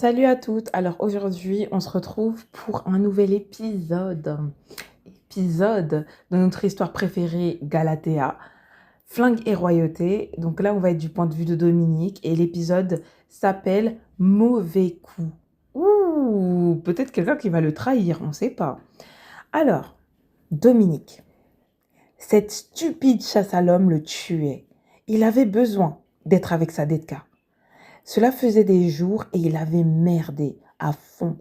Salut à toutes. Alors aujourd'hui, on se retrouve pour un nouvel épisode de notre histoire préférée, Galatea, Flingue et royauté. Donc là, on va être du point de vue de Dominique et l'épisode s'appelle Mauvais coup. Ouh, peut-être quelqu'un qui va le trahir, on ne sait pas. Alors, Dominique, cette stupide chasse à l'homme le tuait. Il avait besoin d'être avec sa Detka. Cela faisait des jours et il avait merdé à fond.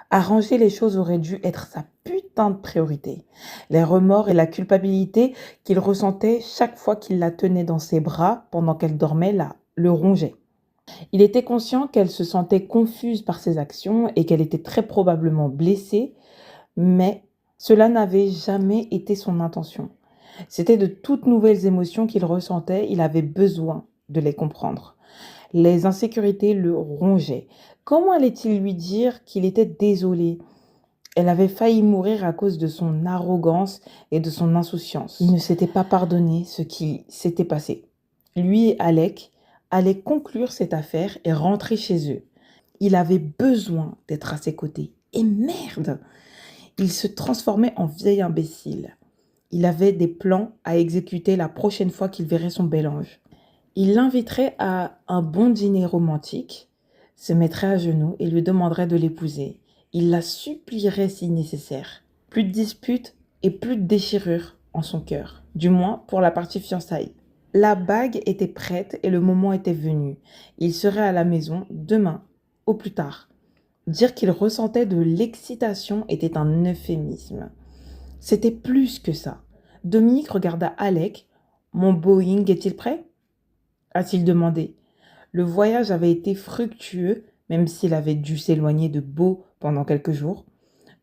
Arranger les choses aurait dû être sa putain de priorité. Les remords et la culpabilité qu'il ressentait chaque fois qu'il la tenait dans ses bras pendant qu'elle dormait là le rongeaient. Il était conscient qu'elle se sentait confuse par ses actions et qu'elle était très probablement blessée, mais cela n'avait jamais été son intention. C'était de toutes nouvelles émotions qu'il ressentait, il avait besoin de les comprendre. Les insécurités le rongeaient. Comment allait-il lui dire qu'il était désolé? Elle avait failli mourir à cause de son arrogance et de son insouciance. Il ne s'était pas pardonné ce qui s'était passé. Lui et Alec allaient conclure cette affaire et rentrer chez eux. Il avait besoin d'être à ses côtés. Et merde! Il se transformait en vieil imbécile. Il avait des plans à exécuter la prochaine fois qu'il verrait son bel ange. Il l'inviterait à un bon dîner romantique, se mettrait à genoux et lui demanderait de l'épouser. Il la supplierait si nécessaire. Plus de disputes et plus de déchirures en son cœur, du moins pour la partie fiançailles. La bague était prête et le moment était venu. Il serait à la maison demain, au plus tard. Dire qu'il ressentait de l'excitation était un euphémisme. C'était plus que ça. Dominique regarda Alec. « Mon Boeing est-il prêt ?» a-t-il demandé. Le voyage avait été fructueux, même s'il avait dû s'éloigner de Beau pendant quelques jours.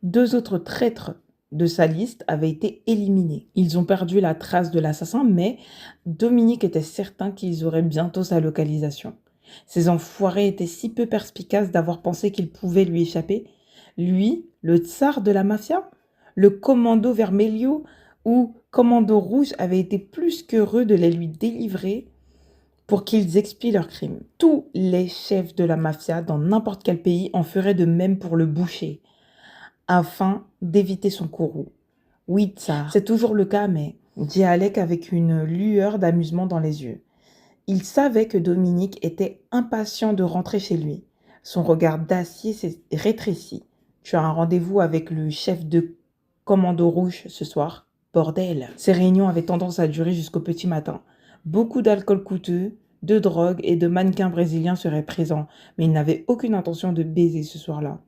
2 autres traîtres de sa liste avaient été éliminés. Ils ont perdu la trace de l'assassin, mais Dominique était certain qu'ils auraient bientôt sa localisation. Ces enfoirés étaient si peu perspicaces d'avoir pensé qu'ils pouvaient lui échapper. Lui, le tsar de la mafia, le commando Vermelho ou commando rouge avait été plus qu'heureux de les lui délivrer pour qu'ils expient leurs crimes. Tous les chefs de la mafia dans n'importe quel pays en feraient de même pour le boucher, afin d'éviter son courroux. Oui, tsar, c'est toujours le cas, mais dit Alec avec une lueur d'amusement dans les yeux. Il savait que Dominique était impatient de rentrer chez lui. Son regard d'acier s'est rétréci. Tu as un rendez-vous avec le chef de commando rouge ce soir. Bordel. Ces réunions avaient tendance à durer jusqu'au petit matin. Beaucoup d'alcool coûteux, de drogue et de mannequins brésiliens seraient présents, mais il n'avait aucune intention de baiser ce soir-là.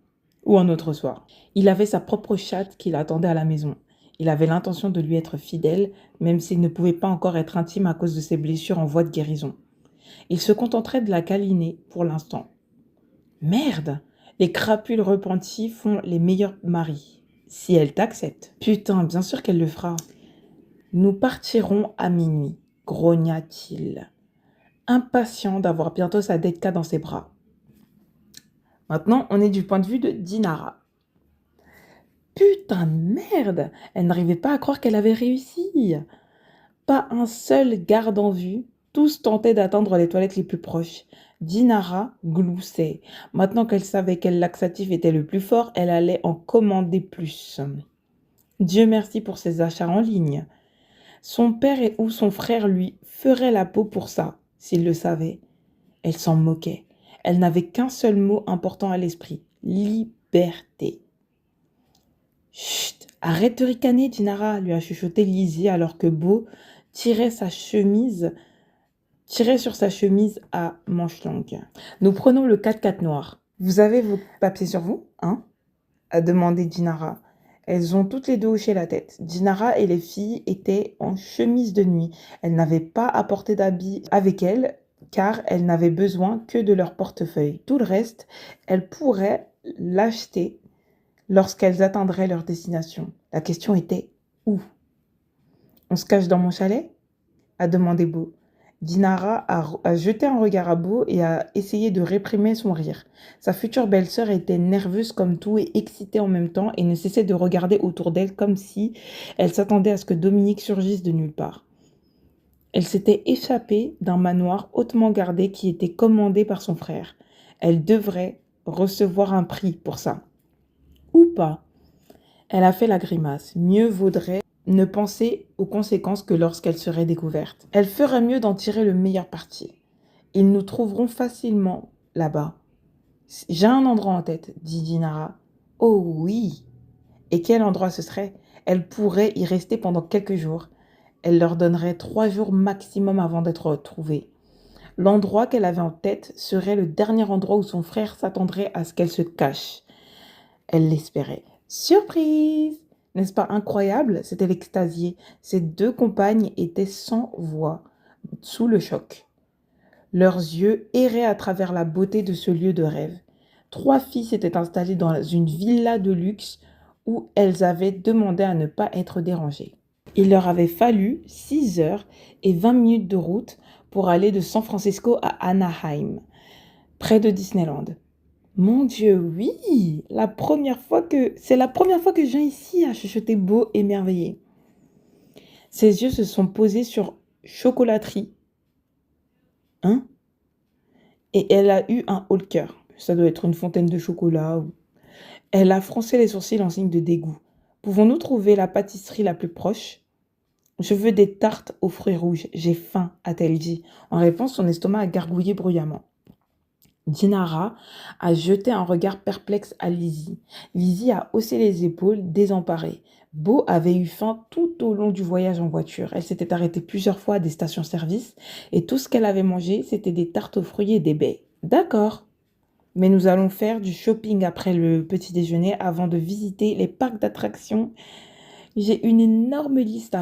Ou un autre soir. Il avait sa propre chatte qui l'attendait à la maison. Il avait l'intention de lui être fidèle, même s'il ne pouvait pas encore être intime à cause de ses blessures en voie de guérison. Il se contenterait de la câliner pour l'instant. Merde! Les crapules repenties font les meilleurs maris. Si elle t'accepte. Putain, bien sûr qu'elle le fera. Nous partirons à minuit, grogna-t-il, impatient d'avoir bientôt sa Detka dans ses bras. Maintenant, on est du point de vue de Dinara. Putain de merde! Elle n'arrivait pas à croire qu'elle avait réussi. Pas un seul garde en vue, tous tentaient d'atteindre les toilettes les plus proches. Dinara gloussait. Maintenant qu'elle savait quel laxatif était le plus fort, elle allait en commander plus. Dieu merci pour ses achats en ligne. Son père ou son frère lui ferait la peau pour ça, s'il le savait. Elle s'en moquait. Elle n'avait qu'un seul mot important à l'esprit. Liberté. Chut, arrête de ricaner, Dinara, lui a chuchoté Lizzie alors que Beau tirait sur sa chemise à manches longues. Nous prenons le 4x4 noir. Vous avez vos papiers sur vous, hein? A demandé Dinara. Elles ont toutes les deux hoché la tête. Dinara et les filles étaient en chemise de nuit. Elles n'avaient pas apporté d'habits avec elles car elles n'avaient besoin que de leur portefeuille. Tout le reste, elles pourraient l'acheter lorsqu'elles atteindraient leur destination. La question était où? On se cache dans mon chalet? A demandé Beau. Dinara a jeté un regard à Beau et a essayé de réprimer son rire. Sa future belle-sœur était nerveuse comme tout et excitée en même temps et ne cessait de regarder autour d'elle comme si elle s'attendait à ce que Dominique surgisse de nulle part. Elle s'était échappée d'un manoir hautement gardé qui était commandé par son frère. Elle devrait recevoir un prix pour ça. Ou pas. Elle a fait la grimace. Mieux vaudrait ne penser aux conséquences que lorsqu'elle serait découverte. Elle ferait mieux d'en tirer le meilleur parti. Ils nous trouveront facilement là-bas. J'ai un endroit en tête, dit Dinara. Oh oui. Et quel endroit ce serait? Elle pourrait y rester pendant quelques jours. Elle leur donnerait 3 jours maximum avant d'être retrouvée. L'endroit qu'elle avait en tête serait le dernier endroit où son frère s'attendrait à ce qu'elle se cache. Elle l'espérait. Surprise! N'est-ce pas incroyable? C'était l'extasié. Ses 2 compagnes étaient sans voix, sous le choc. Leurs yeux erraient à travers la beauté de ce lieu de rêve. 3 filles s'étaient installées dans une villa de luxe où elles avaient demandé à ne pas être dérangées. Il leur avait fallu 6 heures et 20 minutes de route pour aller de San Francisco à Anaheim, près de Disneyland. Mon Dieu, oui, c'est la première fois que je viens ici, a chuchoté Beau émerveillé. Ses yeux se sont posés sur chocolaterie. Hein? Et elle a eu un haut le cœur. Ça doit être une fontaine de chocolat. Elle a froncé les sourcils en signe de dégoût. Pouvons-nous trouver la pâtisserie la plus proche? Je veux des tartes aux fruits rouges. J'ai faim, a-t-elle dit. En réponse, son estomac a gargouillé bruyamment. Dinara a jeté un regard perplexe à Lizzie. Lizzie a haussé les épaules, désemparée. Beau avait eu faim tout au long du voyage en voiture. Elle s'était arrêtée plusieurs fois à des stations-service et tout ce qu'elle avait mangé, c'était des tartes aux fruits et des baies. D'accord, mais nous allons faire du shopping après le petit déjeuner avant de visiter les parcs d'attractions. J'ai une énorme liste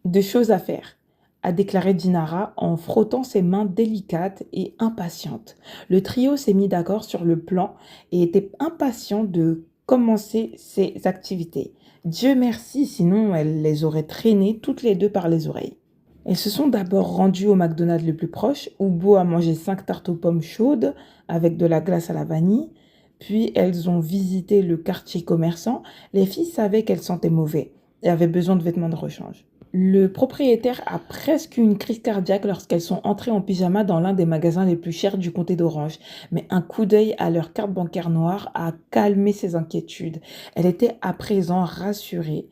de choses à faire, a déclaré Dinara en frottant ses mains délicates et impatientes. Le trio s'est mis d'accord sur le plan et était impatient de commencer ses activités. Dieu merci, sinon elle les aurait traînées toutes les 2 par les oreilles. Elles se sont d'abord rendues au McDonald's le plus proche, où Beau a mangé 5 tartes aux pommes chaudes avec de la glace à la vanille. Puis elles ont visité le quartier commerçant. Les filles savaient qu'elles sentaient mauvais et avaient besoin de vêtements de rechange. Le propriétaire a presque eu une crise cardiaque lorsqu'elles sont entrées en pyjama dans l'un des magasins les plus chers du comté d'Orange. Mais un coup d'œil à leur carte bancaire noire a calmé ses inquiétudes. Elle était à présent rassurée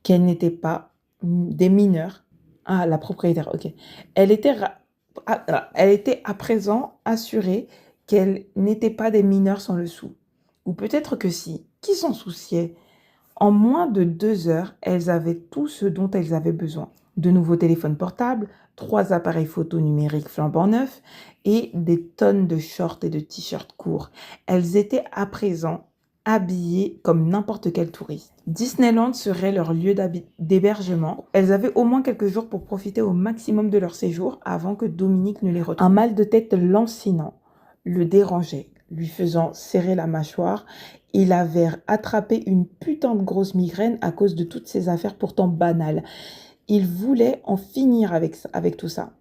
qu'elles n'étaient pas des mineurs. Ah, la propriétaire, ok. Elle était à présent assurée qu'elles n'étaient pas des mineurs sans le sou. Ou peut-être que si. Qui s'en souciait? En moins de 2 heures, elles avaient tout ce dont elles avaient besoin. De nouveaux téléphones portables, 3 appareils photo numériques flambant neufs et des tonnes de shorts et de t-shirts courts. Elles étaient à présent habillées comme n'importe quel touriste. Disneyland serait leur lieu d'hébergement. Elles avaient au moins quelques jours pour profiter au maximum de leur séjour avant que Dominique ne les retrouve. Un mal de tête lancinant le dérangeait, lui faisant serrer la mâchoire. Il avait attrapé une putain de grosse migraine à cause de toutes ces affaires pourtant banales. Il voulait en finir avec tout ça.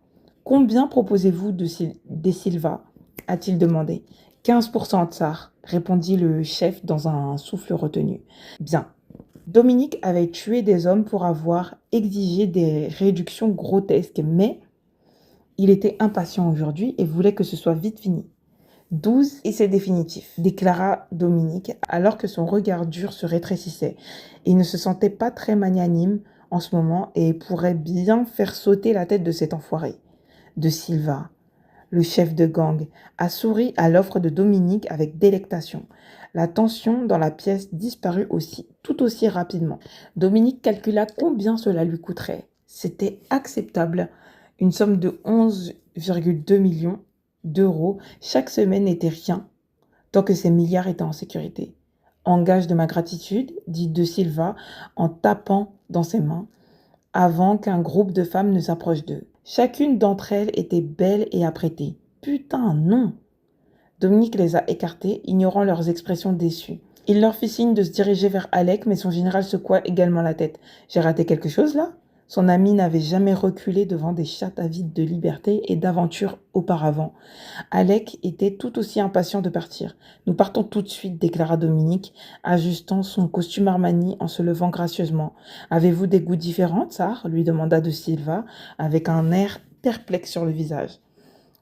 Combien proposez-vous des Silva? A-t-il demandé. 15% Tsar, répondit le chef dans un souffle retenu. Bien. Dominique avait tué des hommes pour avoir exigé des réductions grotesques, mais il était impatient aujourd'hui et voulait que ce soit vite fini. 12 et c'est définitif, déclara Dominique alors que son regard dur se rétrécissait. Il ne se sentait pas très magnanime en ce moment et pourrait bien faire sauter la tête de cet enfoiré. De Silva, le chef de gang, a souri à l'offre de Dominique avec délectation. La tension dans la pièce disparut tout aussi rapidement. Dominique calcula combien cela lui coûterait. C'était acceptable. Une somme de 11,2 millions d'euros chaque semaine n'était rien, tant que ces milliards étaient en sécurité. En gage de ma gratitude, dit De Silva en tapant dans ses mains, avant qu'un groupe de femmes ne s'approche d'eux. Chacune d'entre elles était belle et apprêtée. Putain, non! Dominique les a écartées, ignorant leurs expressions déçues. Il leur fit signe de se diriger vers Alec, mais son général secoua également la tête. J'ai raté quelque chose là? Son ami n'avait jamais reculé devant des chattes avides de liberté et d'aventure auparavant. Alec était tout aussi impatient de partir. Nous partons tout de suite, déclara Dominique, ajustant son costume Armani en se levant gracieusement. Avez-vous des goûts différents, Tsar? Lui demanda De Silva, avec un air perplexe sur le visage.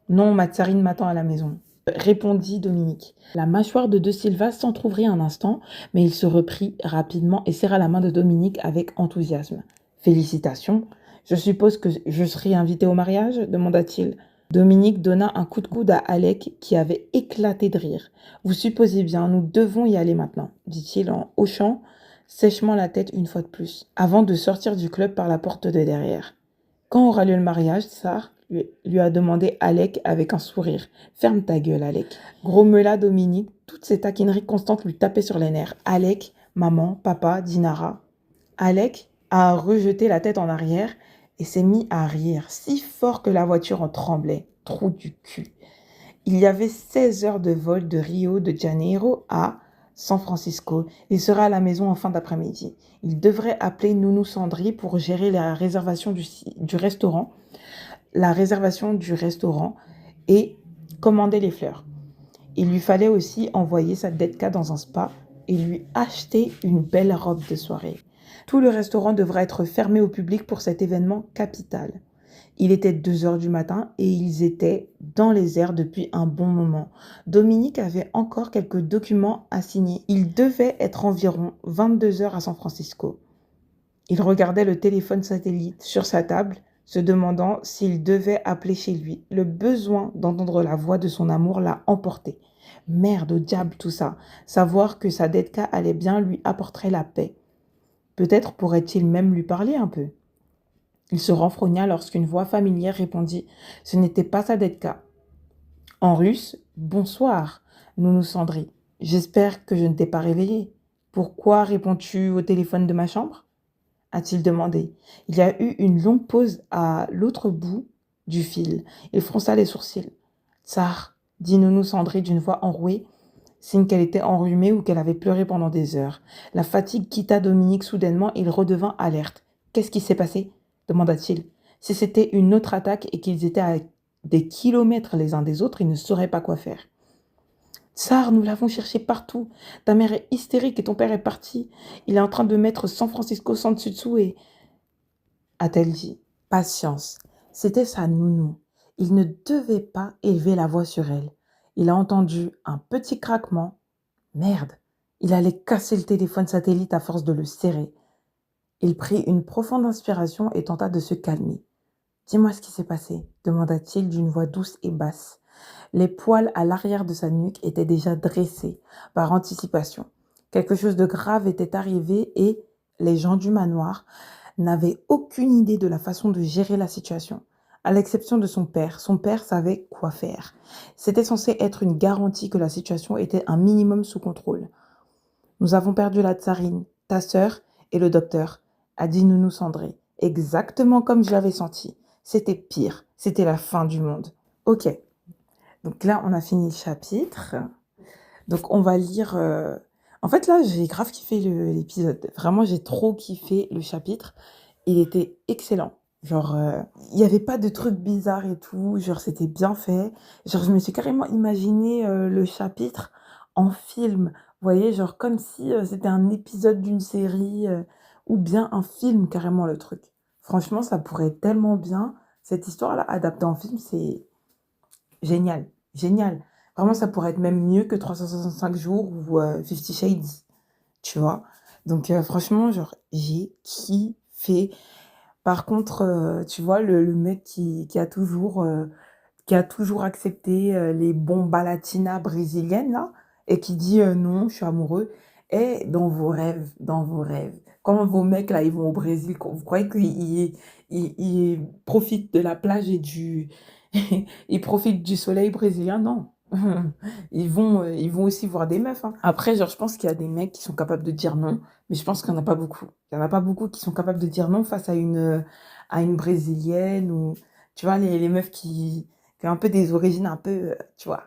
Non, ma tsarine m'attend à la maison. répondit Dominique. La mâchoire de De Silva s'entr'ouvrit un instant, mais il se reprit rapidement et serra la main de Dominique avec enthousiasme. Félicitations. Je suppose que je serai invité au mariage demanda-t-il. Dominique donna un coup de coude à Alec qui avait éclaté de rire. Vous supposez bien, nous devons y aller maintenant, dit-il en hochant sèchement la tête une fois de plus, avant de sortir du club par la porte de derrière. Quand aura lieu le mariage, Sarah lui a demandé Alec avec un sourire. Ferme ta gueule, Alec. Grommela Dominique, toutes ces taquineries constantes lui tapaient sur les nerfs. Alec, maman, papa, Dinara. Alec a rejeté la tête en arrière et s'est mis à rire, si fort que la voiture en tremblait. Trou du cul. Il y avait 16 heures de vol de Rio de Janeiro à San Francisco. Il sera à la maison en fin d'après-midi. Il devrait appeler Nounou Sandry pour gérer la réservation du restaurant et commander les fleurs. Il lui fallait aussi envoyer sa Detka dans un spa et lui acheter une belle robe de soirée. Tout le restaurant devra être fermé au public pour cet événement capital. Il était 2 heures du matin et ils étaient dans les airs depuis un bon moment. Dominique avait encore quelques documents à signer. Il devait être environ 22 heures à San Francisco. Il regardait le téléphone satellite sur sa table, se demandant s'il devait appeler chez lui. Le besoin d'entendre la voix de son amour l'a emporté. Merde, au diable tout ça. Savoir que sa Detka allait bien lui apporterait la paix. Peut-être pourrait-il même lui parler un peu. Il se renfrogna lorsqu'une voix familière répondit. Ce n'était pas sa Detka. En russe, bonsoir, Nounou Sandry. J'espère que je ne t'ai pas réveillé. Pourquoi réponds-tu au téléphone de ma chambre a-t-il demandé. Il y a eu une longue pause à l'autre bout du fil. Il fronça les sourcils. Tsar, dit Nounou Sandry d'une voix enrouée, signe qu'elle était enrhumée ou qu'elle avait pleuré pendant des heures. La fatigue quitta Dominique soudainement et il redevint alerte. Qu'est-ce qui s'est passé demanda-t-il. Si c'était une autre attaque et qu'ils étaient à des kilomètres les uns des autres, il ne saurait pas quoi faire. Tsar, nous l'avons cherché partout. Ta mère est hystérique et ton père est parti. Il est en train de mettre San Francisco sans dessus-dessous et... a-t-elle dit. Patience. C'était sa nounou. Il ne devait pas élever la voix sur elle. Il a entendu un petit craquement. Merde. Il allait casser le téléphone satellite à force de le serrer. Il prit une profonde inspiration et tenta de se calmer. Dis-moi ce qui s'est passé, demanda-t-il d'une voix douce et basse. Les poils à l'arrière de sa nuque étaient déjà dressés par anticipation. Quelque chose de grave était arrivé et les gens du manoir n'avaient aucune idée de la façon de gérer la situation. À l'exception de son père savait quoi faire. C'était censé être une garantie que la situation était un minimum sous contrôle. Nous avons perdu la tsarine, ta sœur et le docteur, a dit Nounou Sandré. Exactement comme je l'avais senti. C'était pire. C'était la fin du monde. Ok. Donc là, on a fini le chapitre. Donc on va lire... En fait, là, j'ai grave kiffé l'épisode. Vraiment, j'ai trop kiffé le chapitre. Il était excellent. Genre, il n'y avait pas de trucs bizarres et tout. Genre, c'était bien fait. Genre, je me suis carrément imaginé le chapitre en film. Vous voyez, genre comme si c'était un épisode d'une série ou bien un film, carrément, le truc. Franchement, ça pourrait être tellement bien. Cette histoire-là, adaptée en film, c'est génial. Génial. Vraiment, ça pourrait être même mieux que 365 jours ou 50 Shades, tu vois. Donc, franchement, genre, j'ai kiffé. Par contre, tu vois, le mec qui a toujours accepté les bombas latinas brésiliennes, là, et qui dit non, je suis amoureux, et dans vos rêves, dans vos rêves. Quand vos mecs, là, ils vont au Brésil, vous croyez qu'ils profitent de la plage et ils profitent du soleil brésilien? Non. Ils vont aussi voir des meufs, hein. Après, genre, je pense qu'il y a des mecs qui sont capables de dire non, mais je pense qu'il n'y en a pas beaucoup. Il n'y en a pas beaucoup qui sont capables de dire non face à une brésilienne ou, tu vois, les meufs qui ont un peu des origines un peu, tu vois,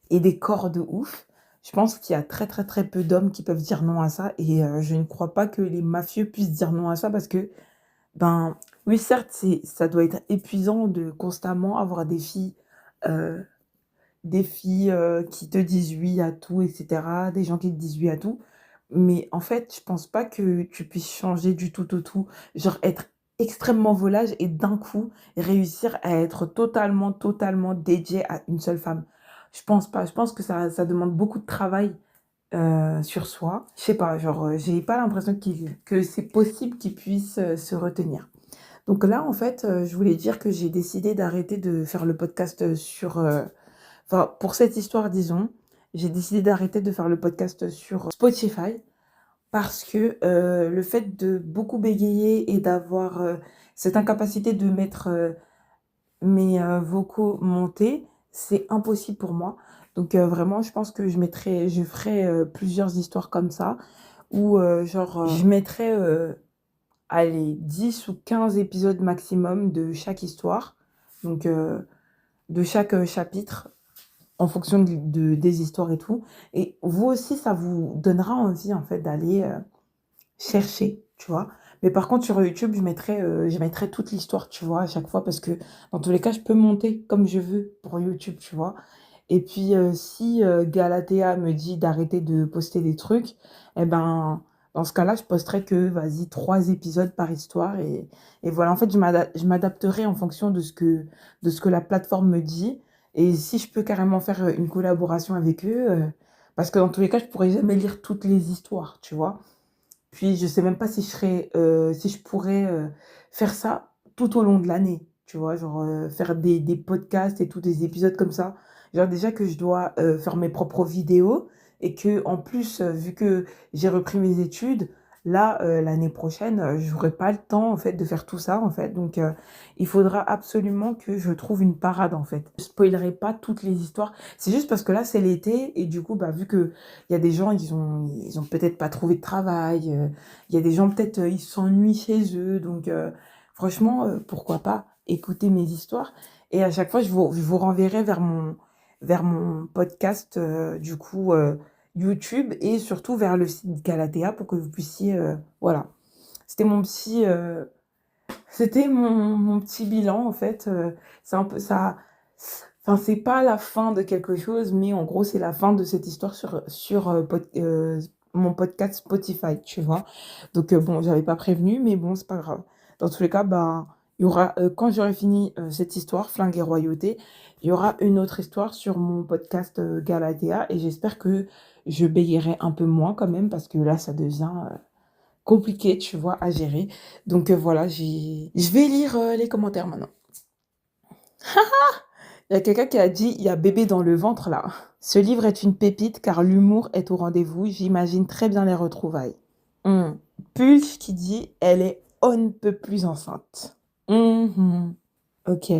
et des corps de ouf. Je pense qu'il y a très, très, très peu d'hommes qui peuvent dire non à ça et je ne crois pas que les mafieux puissent dire non à ça parce que, ben, oui, certes, ça doit être épuisant de constamment avoir euh, des filles qui te disent oui à tout, etc. Des gens qui te disent oui à tout. Mais en fait, je pense pas que tu puisses changer du tout au tout. Genre être extrêmement volage et d'un coup réussir à être totalement, totalement dédié à une seule femme. Je pense pas. Je pense que ça demande beaucoup de travail sur soi. Je sais pas, genre, j'ai pas l'impression que c'est possible qu'il puisse se retenir. Donc là, en fait, je voulais dire que j'ai décidé d'arrêter de faire le podcast enfin, pour cette histoire, disons, j'ai décidé d'arrêter de faire le podcast sur Spotify parce que le fait de beaucoup bégayer et d'avoir cette incapacité de mettre mes vocaux montés, c'est impossible pour moi. Donc vraiment, je pense que je ferai plusieurs histoires comme ça, où genre, je mettrai, allez, 10 ou 15 épisodes maximum de chaque histoire, donc de chaque chapitre, en fonction des histoires et tout. Et vous aussi, ça vous donnera envie, en fait, d'aller chercher, tu vois. Mais par contre, sur YouTube, je mettrai toute l'histoire, tu vois, à chaque fois, parce que dans tous les cas, je peux monter comme je veux pour YouTube, tu vois. Et puis, si Galatea me dit d'arrêter de poster des trucs, eh ben, dans ce cas-là, je posterai que, vas-y, 3 épisodes par histoire. Et voilà, en fait, je m'adapterai en fonction de ce que la plateforme me dit. Et si je peux carrément faire une collaboration avec eux, parce que dans tous les cas, je pourrais jamais lire toutes les histoires, tu vois. Puis je sais même pas si je pourrais, faire ça tout au long de l'année, tu vois? Genre, faire des podcasts et tout, des épisodes comme ça. Genre déjà que je dois, faire mes propres vidéos et que en plus, vu que j'ai repris mes études, là, l'année prochaine, j'aurai pas le temps en fait de faire tout ça en fait. Donc, il faudra absolument que je trouve une parade en fait. Je spoilerai pas toutes les histoires. C'est juste parce que là, c'est l'été et du coup, bah, vu que il y a des gens, ils ont peut-être pas trouvé de travail. Il y a des gens, peut-être, ils s'ennuient chez eux. Donc, franchement, pourquoi pas écouter mes histoires. Et à chaque fois, je vous renverrai vers mon podcast, du coup, YouTube et surtout vers le site Galatea pour que vous puissiez, voilà. C'était mon petit bilan, en fait. C'est un peu ça. Enfin, c'est pas la fin de quelque chose, mais en gros, c'est la fin de cette histoire sur mon podcast Spotify, tu vois. Donc, bon, j'avais pas prévenu, mais bon, c'est pas grave. Dans tous les cas, bah, il y aura, quand j'aurai fini cette histoire, Flingue et Royauté, il y aura une autre histoire sur mon podcast Galatea, et j'espère que je bégayerai un peu moins quand même, parce que là, ça devient compliqué, tu vois, à gérer. Donc, voilà, je vais lire les commentaires maintenant. Il y a quelqu'un qui a dit, il y a bébé dans le ventre là. Ce livre est une pépite car l'humour est au rendez-vous. J'imagine très bien les retrouvailles. Hmm. Pulch qui dit, elle est on ne peut plus enceinte. Mhm. Ok.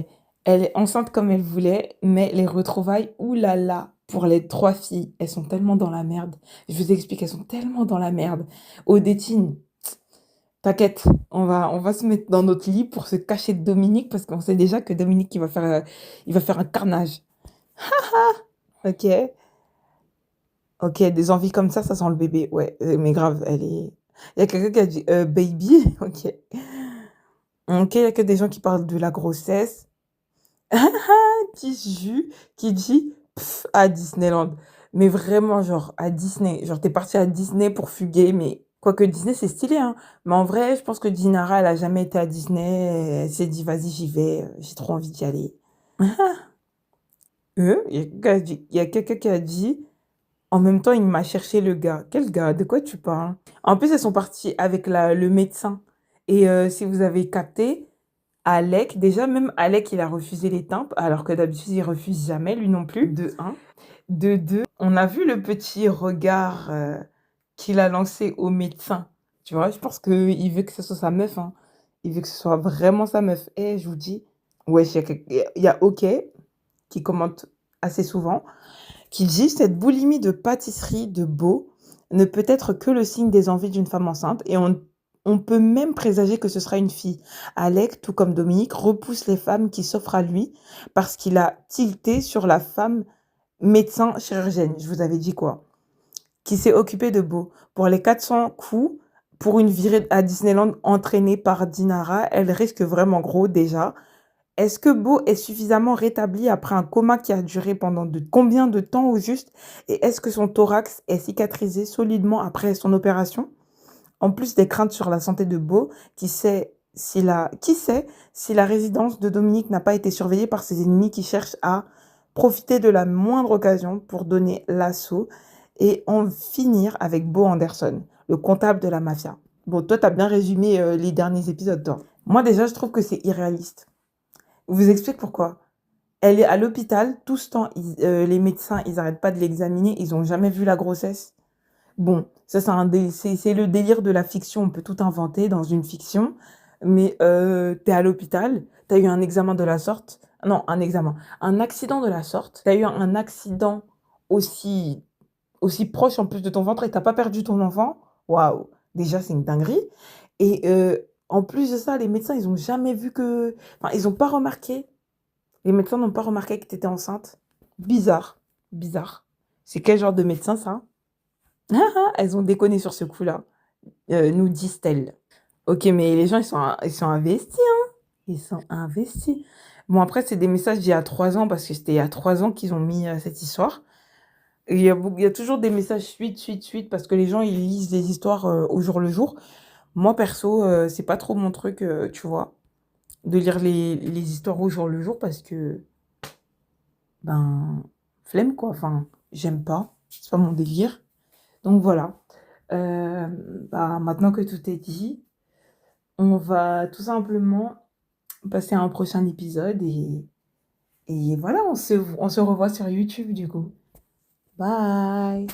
Elle est enceinte comme elle voulait, mais les retrouvailles, oulala, pour les 3 filles, elles sont tellement dans la merde. Je vous explique, elles sont tellement dans la merde. Odetine, t'inquiète, on va se mettre dans notre lit pour se cacher de Dominique parce qu'on sait déjà que Dominique, il va faire un carnage. Ok, ok, des envies comme ça sent le bébé. Ouais, mais grave, elle est. Il y a quelqu'un qui a dit baby. Ok. Ok, il y a que des gens qui parlent de la grossesse. Tissu qui dit pff, à Disneyland. Mais vraiment, genre, à Disney. Genre, t'es parti à Disney pour fuguer, mais quoique Disney, c'est stylé, hein. Mais en vrai, je pense que Dinara, elle a jamais été à Disney. Elle s'est dit, vas-y, j'y vais. J'ai trop envie d'y aller. Il y a quelqu'un qui a dit, en même temps, il m'a cherché le gars. Quel gars? De quoi tu parles? En plus, elles sont parties avec le médecin. Et si vous avez capté, Alec, déjà même Alec, il a refusé les tempes, alors que d'habitude, il refuse jamais, lui non plus, de un. De deux, on a vu le petit regard qu'il a lancé au médecin. Tu vois, je pense qu'il veut que ce soit sa meuf, hein. Il veut que ce soit vraiment sa meuf. Et je vous dis, ouais, il y a OK qui commente assez souvent, qui dit cette boulimie de pâtisserie de Beau ne peut être que le signe des envies d'une femme enceinte et on peut même présager que ce sera une fille. Alec, tout comme Dominique, repousse les femmes qui s'offrent à lui parce qu'il a tilté sur la femme médecin chirurgienne. Je vous avais dit quoi? Qui s'est occupée de Beau. Pour les 400 coups, pour une virée à Disneyland entraînée par Dinara, elle risque vraiment gros déjà. Est-ce que Beau est suffisamment rétabli après un coma qui a duré pendant combien de temps au juste? Et est-ce que son thorax est cicatrisé solidement après son opération? En plus des craintes sur la santé de Beau, qui sait si la résidence de Dominique n'a pas été surveillée par ses ennemis qui cherchent à profiter de la moindre occasion pour donner l'assaut et en finir avec Bo Anderson, le comptable de la mafia. Bon, toi, t'as bien résumé les derniers épisodes, toi. Moi, déjà, je trouve que c'est irréaliste. Je vous explique pourquoi. Elle est à l'hôpital, tout ce temps, les médecins, ils n'arrêtent pas de l'examiner, ils n'ont jamais vu la grossesse. Bon, ça, c'est le délire de la fiction, on peut tout inventer dans une fiction, mais t'es à l'hôpital, t'as eu un examen de la sorte, non, un accident de la sorte, t'as eu un accident aussi, aussi proche en plus de ton ventre et t'as pas perdu ton enfant, waouh, déjà c'est une dinguerie. Et en plus de ça, les médecins, ils ont jamais vu que, enfin, ils ont pas remarqué, les médecins n'ont pas remarqué que t'étais enceinte. Bizarre, bizarre. C'est quel genre de médecin ça? Ah, ah, elles ont déconné sur ce coup-là, nous disent-elles. Ok, mais les gens, ils sont investis, hein. Ils sont investis. Bon, après, c'est des messages d'il y a 3 ans, parce que c'était il y a 3 ans qu'ils ont mis cette histoire. Et il y a toujours des messages suite, parce que les gens, ils lisent des histoires au jour le jour. Moi, perso, c'est pas trop mon truc, tu vois, de lire les histoires au jour le jour, parce que, ben, flemme, quoi. Enfin, j'aime pas. C'est pas mon délire. Donc voilà. Euh, Bah, maintenant que tout est dit, on va tout simplement passer à un prochain épisode et voilà, on se revoit sur YouTube du coup. Bye!